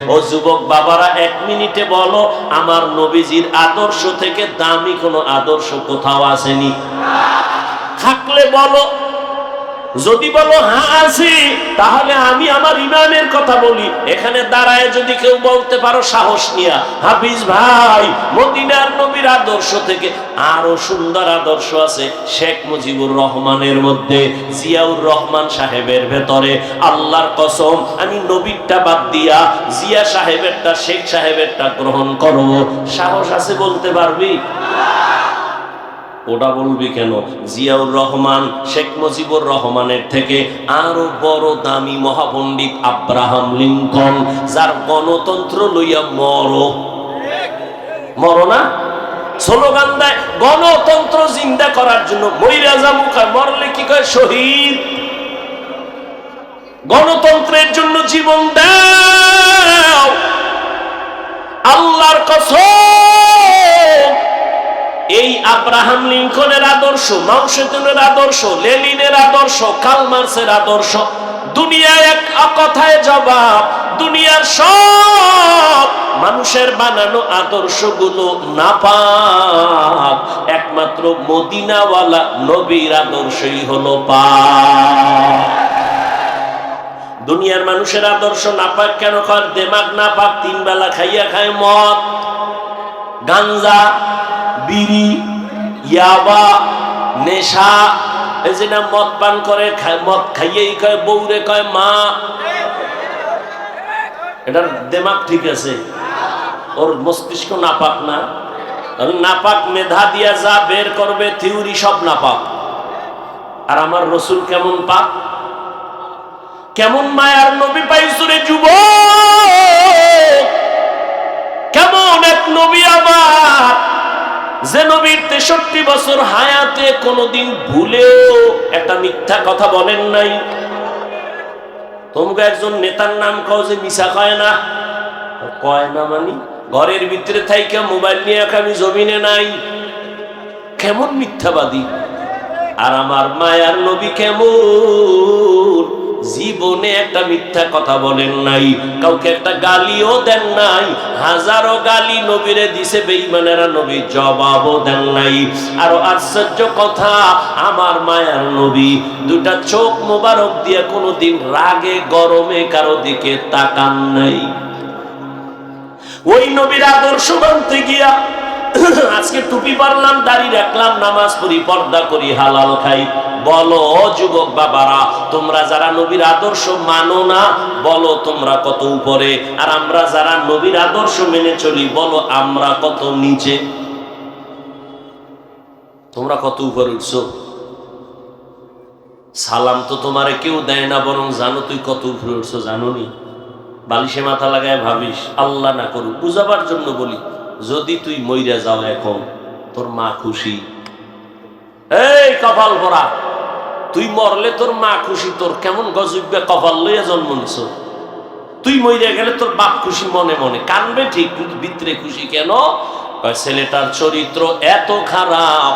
ও যুবক বাবারা, 1 মিনিটে বলো, আমার নবীজির আদর্শ থেকে দামি কোনো আদর্শ কোথাও আসেনি? থাকলে বলো। যদি বলো হ্যাঁ আছে, তাহলে আমি আমার ইমানের কথা বলি। এখানে দাঁড়ায় যদি কেউ বলতে পারো সাহস নিয়া, হাফিজ ভাই, মদিনার নবীর আদর্শ থেকে আরো সুন্দর আদর্শ আছে শেখ মুজিবুর রহমানের মধ্যে, জিয়াউর রহমান সাহেবের ভেতরে, আল্লাহর কসম আমি নবীরটা বাদ দিয়া জিয়া সাহেবেরটা, শেখ সাহেবেরটা গ্রহণ করব, সাহস আছে বলতে পারবি? ওটা বলবি কেন? জিয়াউর রহমান শেখ মুজিবুর রহমানের থেকে আরো বড় দামি মহাপণ্ডিত আব্রাহাম লিঙ্কন, যার গণতন্ত্র লইয়া মরো না স্লোগান দেয় গণতন্ত্র জিন্দা করার জন্য, মইরা যাবো কয়, মরলে কি কয় শহীদ। গণতন্ত্রের জন্য জীবন দাও। আল্লাহর কসম, এই আব্রাহাম লিঙ্কনের আদর্শ, মাও সেতুনের আদর্শ, লেনিনের আদর্শ, কার্ল মার্ক্সের আদর্শ দুনিয়ায় এক কথায় জবাব। দুনিয়ার সব মানুষের বানানো আদর্শগুলো নাপাক, একমাত্র মদিনাওয়ালা নবীর আদর্শই হলো পাক। দুনিয়ার মানুষের আদর্শ নাপাক কেন কর? দেমাগ নাপাক, 3 বেলা খাইয়া খায় মদ, গাঞ্জা, বিড়ি, ইয়াবা, নেশা। এই যে না মদ পান করে, মদ খাইয়েই কয় বউরে কয় মা। এটার দেমাগ ঠিক আছে? ওর মস্তিষ্ক নাপাক না? নাপাক মেধা দিয়া যা বের করবে থিওরি সব নাপাক। আর আমার রসুল কেমন পাক, কেমন মায়ার নবী পাইছো রে যুবক, কেমন এক নবী আমার, যে নবীর 63 বছর হায়াতে কোনদিন ভুলেও একটা মিথ্যা কথা বলেন নাই। তোমরা একজন নেতার নাম কও যে মিছা কয় না, কয় না মানে ঘরের ভিতরে থাইকা মোবাইল নিয়ে আমি জমিনে নাই, কেমন মিথ্যাবাদী। আর আমার মায়ার নবী কেমন, জীবনে একটা মিথ্যা কথা বলেন নাই, কাউকে একটা গালিও দেন নাই। হাজারো গালি নবীরে দিছে বেঈমানেরা, নবী জবাবও দেন নাই। আরো আশ্চর্য কথা, আমার মায়ার নবী 2টা চোখ মোবারক দিয়ে কোনোদিন রাগে গরমে কারো দিকে তাকান নাই। ওই নবীর আদর্শ মানতে গিয়া আজকে টুপি পরলাম, দাড়ি রাখলাম, নামাজ পড়ি, পর্দা করি, হালাল খাই। বলো যুবক বাবারা, তোমরা যারা নবীর আদর্শ মানো না, বলো তোমরা কত উপরে, আর আমরা যারা নবীর আদর্শ মেনে চলি, বলো আমরা কত নিচে। তোমরা কত উপরে উঠছো? সালাম তো তোমারে কেউ দেয় না, বরং জানো তুই কত উপরে উঠছো, জানো নি? বালিশে মাথা লাগায় ভাবিস, আল্লাহ না করুক, বুঝাবার জন্য বলি, যদি তুই মইরা যাও এখন, তোর মা খুশি? এই কপাল ভরা, তুই মরলে তোর মা খুশি, তোর কেমন গজবে কপাল লইয়া জন্ম নিছ। তুই মইরা গেলে তোর বাপ খুশি, মনে মনে কানবে ঠিক, কিন্তু ভিতরে খুশি কেন? ছেলেটার চরিত্র এত খারাপ,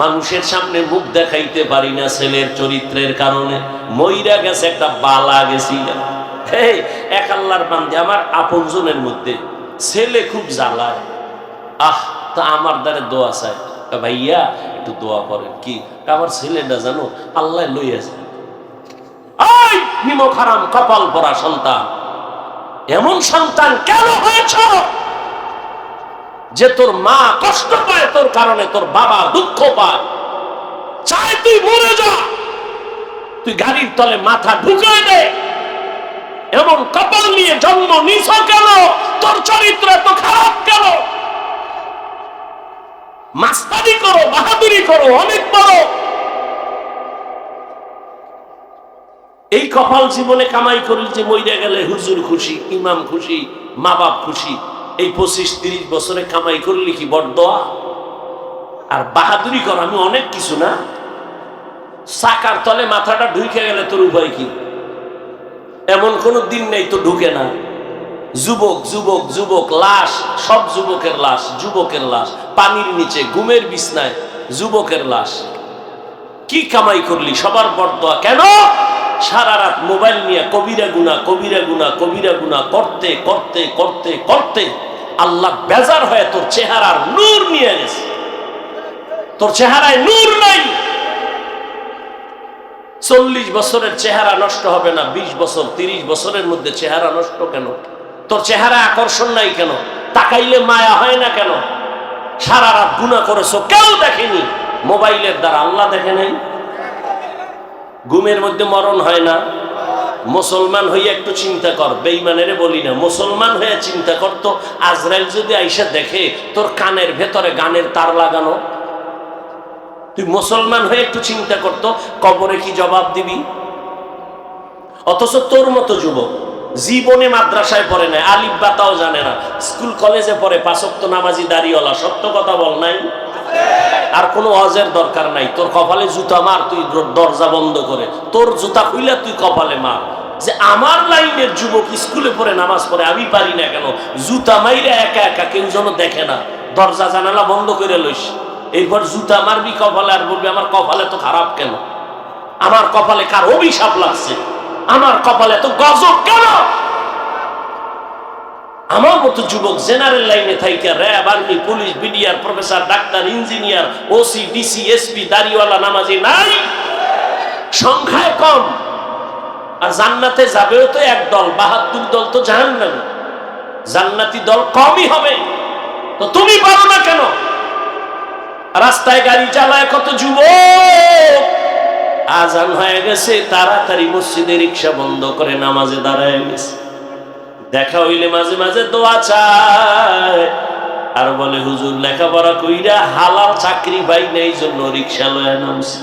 মানুষের সামনে মুখ দেখাইতে পারি না ছেলের চরিত্রের কারণে। মইরা গেছে, একটা বালা গেছি। এক আল্লাহর বান্দে, আমার আপনজনের মধ্যে ছেলে খুব জ্বালায়, তা আমার দ্বারা দোয়া চায়, ভাইয়া একটু দোয়া করেন। কি? আমার ছেলেটা জানো আল্লাহ লইয়াছে। নিমক হারাম কপাল পরা সন্তান, এমন সন্তান কেন হয়েছ যে তোর মা কষ্ট পায় তোর কারণে, তোর বাবা দুঃখ পায়, চাই তুই মরে যা, তুই গাড়ির তলে মাথা ঢুকায় দে। এমন কপাল নিয়ে জন্ম নিছ কেন? তোর চরিত্র এত খারাপ কেন? মাস্তানি করো, বাহাদুরি করো, অনেক বড়। এই কপাল জীবনে কামাই করলি যে মইরা গেলে হুজুর খুশি, ইমাম খুশি, মা বাপ খুশি। এই 25-30 বছরে কামাই করলি কি বড়দোয়া? আর বাহাদুরি কর, আমি অনেক কিছু না। চাকার তলে মাথাটা ঢুকে গেলে তোর উপায় কি? এমন কোন দিন নেই তো ঢুকে না। যুবক যুবক যুবক, লাশ, সব যুবকের লাশ, যুবকের লাশ, পানির নিচে ঘুমের বিছনায় যুবকের লাশ। কি কামাই করলি? সবার বড়দোয়া কেন? সারা রাত মোবাইল নিয়ে কবিরা গুনাহ কবিরা গুনাহ কবিরা গুনাহ করতে করতে করতে করতে আল্লাহ বেজার হয়ে তোর চেহারার নূর নিয়ে গেছে। তোর চেহারায় নূর নাই। 40 বছরের চেহারা নষ্ট হবে না, 20 বছর 30 বছরের মধ্যে চেহারা নষ্ট কেন? তোর চেহারা আকর্ষণ নাই কেন? তাকাইলে মায়া হয় না কেন? সারা রাত গুনাহ করেছো, কেউ দেখেনি, মোবাইলের দ্বারা আল্লাহ দেখে নাই। ঘুমের মধ্যে মরণ হয় না। মুসলমান হয়ে একটু চিন্তা কর, বেঈমানেরে বলি না, মুসলমান হয়ে চিন্তা কর তো, আজরাইল যদি আইসা দেখে তোর কানের ভেতরে গানের তার লাগানো, তুই মুসলমান হয়ে একটু চিন্তা করতো কবরে কি জবাব দিবি? অথচ তোর মতো যুবক জীবনে মাদ্রাসায় পড়ে নাই, আলিফ বাতাও জানে না, স্কুল কলেজে পড়ে, 5 ওয়াক্ত নামাজি দাড়িওয়ালা, সত্য কথা বল নাই? আর কোনো ওয়াজের দরকার নাই। তোর কপালে জুতা মার, তুই দরজা বন্ধ করে তোর জুতা খুইলা তুই কপালে মার, যে আমার লাইনের যুবক স্কুলে পড়ে নামাজ পড়ে, আমি পারি না কেন? জুতা মাইরা একা একা, কেউ যেন দেখে না, দরজা জানালা বন্ধ করে লইস। এরপর জুতা মারবি কপালে আর বলবি আমার কপালে তো খারাপ কেন? আমার কপালে কার অভিশাপ লাগছে? আমার কপালে তো গজব কেন? আমার মতো যুবক জেনারেল লাইনে থাইকা RAB, army, police, BDR, professor, doctor, engineer, OC, DC, SP, দাড়িওয়ালা নামাজি নাই, সংখ্যায় কম। আর জান্নাতে যাবেও তো এক দল, 72 দল তো জাহান্নামে। জান্নাতি দল কমই হবে, তো তুমি পারো না কেন? রাস্তায় গাড়ি চালায় কত যুবক, আজান হয়ে গেছে তাড়াতাড়ি মসজিদে রিক্সা বন্ধ করে নামাজে দাঁড়ায় গেছে। দেখা হইলে মাঝে মাঝে দোয়া চায়, আর বলে হুজুর লেখাপড়া কইরা হালাল চাকরি পাই না, এই জন্য রিক্সা লয়ে নামছি।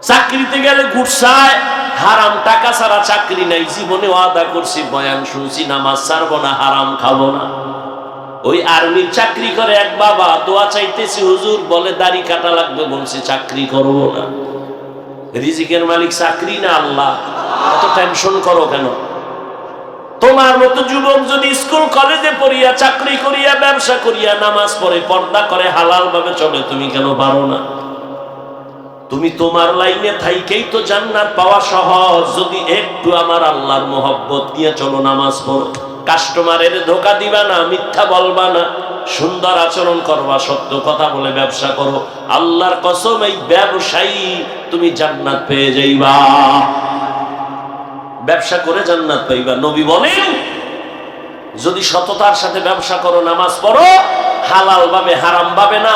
চাকরিতে গেলে ঘুরছায়, হারাম টাকা ছাড়া চাকরি নাই। জীবনে ওয়াদা করছি, বয়ান শুনছি, নামাজ ছাড়বো না, হারাম খাবো না। ওই আর্মির চাকরি করে এক বাবা, দোয়া চাইতেছি হুজুর, বলে দাড়ি কাটা লাগবে, বলছি চাকরি করবো না। রিজিকের মালিক চাকরি না আল্লাহ, এত টেনশন করো কেন? তোমার মতো যুবক যদি স্কুল কলেজে পড়িয়া, চাকরি করিয়া, ব্যবসা করিয়া, নামাজ পড়ে, পর্দা করে, হালাল ভাবে চলে, তুমি কেন পারো না? তুমি তোমার লাইনে থাইকেই তো জান্নাত পাওয়া সহজ। যদি একটু আমার আল্লাহর মোহব্বত নিয়ে চলো, নামাজ পড়ো, কাস্টমারের ধোকা দিবা না, মিথ্যা বলবা না, সুন্দর আচরণ করবা, সত্য কথা বলে ব্যবসা করো, আল্লাহর কসম এই ব্যবসায়ী তুমি জান্নাত পেয়ে যাইবা। ব্যবসা করে জান্নাত পাইবা। নবী বলেন যদি সততার সাথে ব্যবসা করো, নামাজ পড়ো, হালাল ভাবে, হারাম ভাবে না,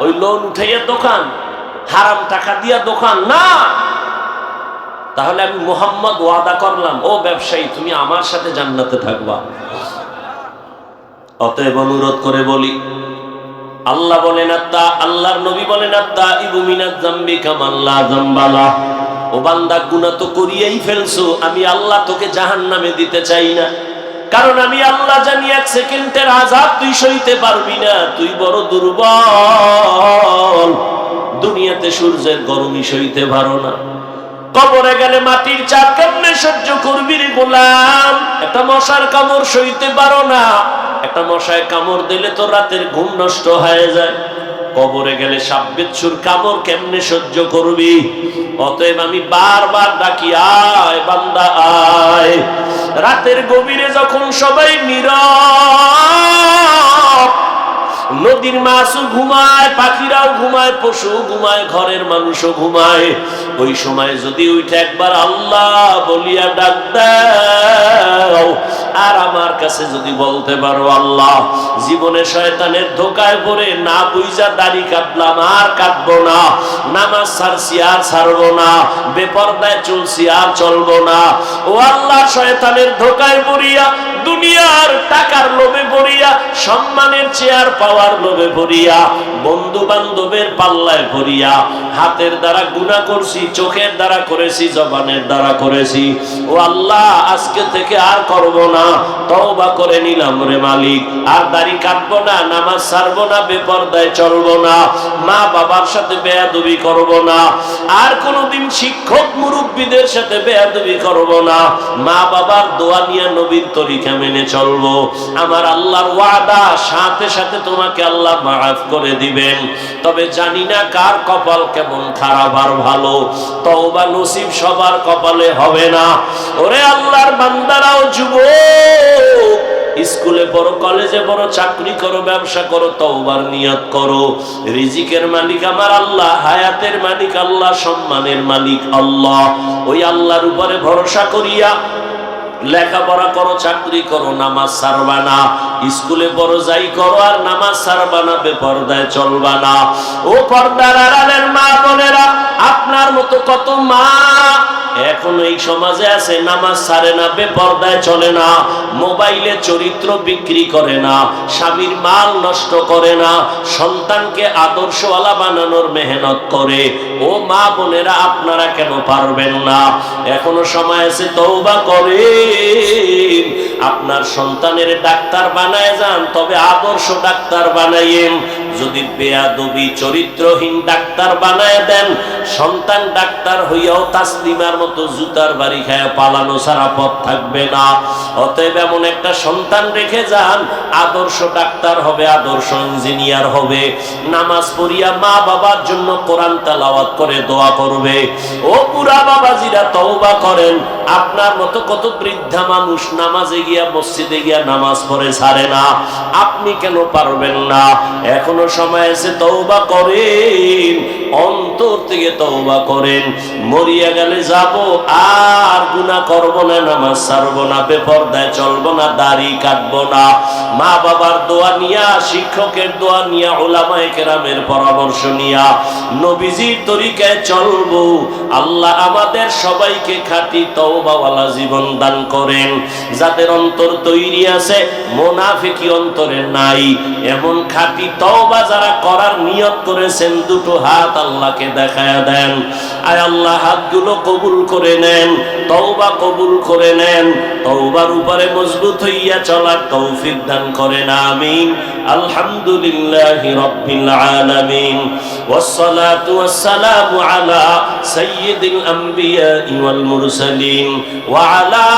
ওই লোন উঠাইয়া দোকান, হারাম টাকা দিয়া দোকান না, তাহলে আমি মুহাম্মদ ওয়াদা করলাম, ও ব্যবসায়ী তুমি আমার সাথে জান্নাতে থাকবা। অতএব অনুরোধ করে বলি, আল্লাহ বলেন, আল্লাহর নবী বলেন, আত্তাইবু মিনাজ যামবি কামান লা যামবালা। ও বান্দা, গুনাহ তো করিয়েই ফেলছো, আমি আল্লাহ তোকে জাহান্নামে দিতে চাই না। কারণ আমি আল্লাহ জানি 1 সেকেন্ডের আযাব তুই সইতে পারবি না, তুই বড় দুর্বল। দুনিয়াতে সূর্যের গরমই সইতে পারো না, কবরে গেলে মাটির চাপ কেমনে সহ্য করবি রে গোলাম? একটা মশার কামড় সইতে পারো না, একটা মশায় কামড় দিলে তো রাতের ঘুম নষ্ট হয়ে যায়, কবরে গেলে সাপ বিচ্ছুর কামড় কেমনে সহ্য করবি? অতএব আমি বারবার ডাকি, আয় বান্দা আয়। রাতের গভীরে যখন সবাই নীরব, নদীর মাছও ঘুমায়, পাখিরাও ঘুমায়, পশু ঘুমায়, ঘরের মানুষও ঘুমায়, ওই সময় যদি উঠে একবার আল্লাহ বলিয়া ডাক দাও, আর আমার কাছে যদি বলতে পারো, আল্লাহ জীবনে শয়তানের ধোকায় পড়ে না বুইজা দাড়ি কাটলাম, আর কাটবো না, নামাজ ছাড়ছি আর ছাড়বো না, বেপরদায় চলছি আর চলবো না, ও আল্লাহ শয়তানের ধোকায় পড়িয়া, দুনিয়ার টাকার লোভে পড়িয়া, সম্মানের চেয়ার পাওয়ার লোভে পড়িয়া, বন্ধু বান্ধবের পাল্লায় পড়িয়া, হাতের দ্বারা গুনাহ করছি, চোখের দ্বারা করেছি, জবানের দ্বারা করেছি, ও আল্লাহ আজকে থেকে আর করব না, তওবা করে নিলাম রে মালিক, আর দাড়ি কাটবো না, নামাজ ছাড়বো না, বেপরদায় চলবো না, মা বাবার সাথে বেয়াদবি করব না, আর কোনোদিন শিক্ষক মুরব্বীদের সাথে বেয়াদবি করব না, মা বাবার দোয়া নিয়ে নবীর তরিকা মেনে চলবো, আমার আল্লাহর ওয়াদা, সাথে সাথে তোমাকে আল্লাহ মাফ করে দিবেন। তবে জানি না কার কপাল কেমন খারাপ আর ভালো, তওবা নসিব সবার কপালে হবে না। ওরে আল্লাহর বান্দারাও, যুবক, স্কুলে পড়ো, কলেজে পড়ো, চাকরি করো, ব্যবসা করো, তওবার নিয়ত করো। রিজিকের মালিক আমার আল্লাহ, হায়াতের মালিক আল্লাহ, সম্মানের মালিক আল্লাহ। ওই আল্লাহর উপরে ভরসা করিয়া লেখাপড়া করো, চাকরি করো, নামাজ ছাড়বা না। স্কুলে পড়ো, যাই করো, আর নামাজ ছাড়বা না, বেপরদায় চলবা না। ও পর্দার আড়ালের মা বোনেরা, আপনার মতো কত মা এখন এই সমাজে আছে, নামাজ ছাড়ে না, বেপরদায় চলে না, মোবাইলে চরিত্র বিক্রি করে না, স্বামীর মাল নষ্ট করে না, সন্তানকে আদর্শওয়ালা বানানোর মেহনত করে। ও মা বোনেরা, আপনারা কেন পারবেন না? এখনো সময় আছে, তওবা করেন। আপনার সন্তানের ডাক্তার বানায় যান, তবে আদর্শ ডাক্তার বানাইয়েন। যদি বেয়াদবি চরিত্রহীন ডাক্তার বানায় দেন, সন্তান ডাক্তার হইয়াও তাসলিমার মতো জুতার বাড়ি খায় পালানো ছাড়া পথ থাকবে না। অতএব এমন একটা সন্তান রেখে যান, আদর্শ ডাক্তার হবে, আদর্শ ইঞ্জিনিয়ার হবে, নামাজ পড়িয়া মা বাবার জন্য কোরআন তেলাওয়াত করে দোয়া করবে। ও বুড়া বাবাজিরা, তওবা করেন। আপনার মতো কত বৃদ্ধা মানুষ নামাজে গিয়া, মসজিদে গিয়া নামাজ পড়ে ছাড়ে না, আপনি কেন পারবেন না? এখনো সময় আছে, তওবা করেন, অন্তর থেকে তওবা করেন। মরিয়া গেলে যাব, আর গুনাহ করব না, নামাজ ছাড়ব না, বেপরদায় চলব না, দাড়ি কাটব না, মা বাবার দোয়া নিয়া, শিক্ষকের দোয়া নিয়া, উলামায়ে কেরামের পরামর্শ নিয়া নবীজির তরিকায় চলব। আল্লাহ আমাদের সবাইকে খাঁটি তওবাওয়ালা জীবন দান করেন। যাদের অন্তর তৈরি আছে, মুনাফিকি অন্তরে নাই, এমন খাঁটি তওবা যারা করার নিয়ত করেছেন, দুটো হাত আল্লাহকে দেখায়া দেন। আয় আল্লাহ, হাতগুলো কবুল করে নেন, তওবা কবুল করে নেন, তওবার উপরে মজবুত হইয়া চলার তৌফিক দান করেন। আমিন। আলহামদুলিল্লাহি রাব্বিল আলামিন, ওয়াসসালাতু ওয়াসসালামু আলা সাইয়্যিদিল আমবিয়া ওয়াল মুরসালিন ওয়া আলা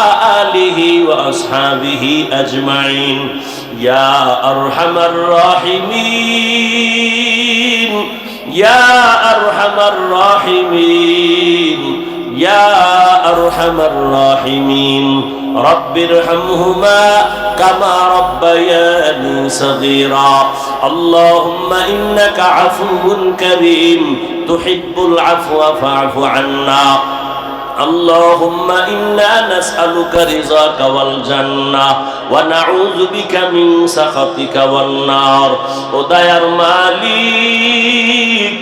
আলিহি ওয়া আসহাবিহি আজমাইন। ইয়া আরহামার রাহিমিন, ইয়া আরহামার রাহিমিন, ইয়া আরহামার রাহিমিন। রব্বিরহামহুমা কামা রব্বায়ানি সগীরা। আল্লাহুম্মা ইন্নাকা আফুউন কারীম, তুহিব্বুল আফওয়া ফা'ফু আন্না। اللهم إنا نسألك رضاك والجنة ونعوذ بك من سخطك والنار। ও দয়ার মালিক,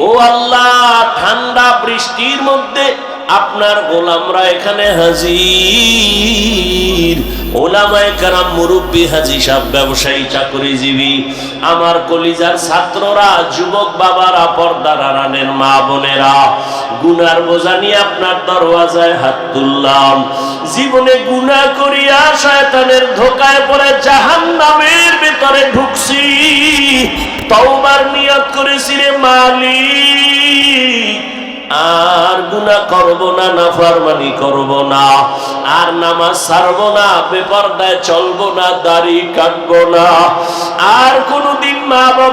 ও আল্লাহ, ঠান্ডা বৃষ্টির মধ্যে আপনার গোলামরা এখানে হাজির। ওলামায়ে কেরাম, মুরব্বী, হাজী সাহেব, ব্যবসায়ী, চাকরিজীবী, আমার কলিজার ছাত্ররা, যুবক বাবারা, পর্দার আড়ালের মা বোনেরা, গুনার বোঝা নিয়ে আপনার দরওয়াজায় হাত তুললাম। জীবনে গুনাহ করিয়া শয়তানের ধোকায় পড়ে জাহান্নামের ভিতরে ঢুকছি, তওবার নিয়ত করেছি রে মালিক, আর গুনাহ করব না, নাফরমানি করব না, আর নামাজ ছাড়ব না, বেপরদায় চলব না, দাড়ি কাটব না, আর কোনদিন মা বাবা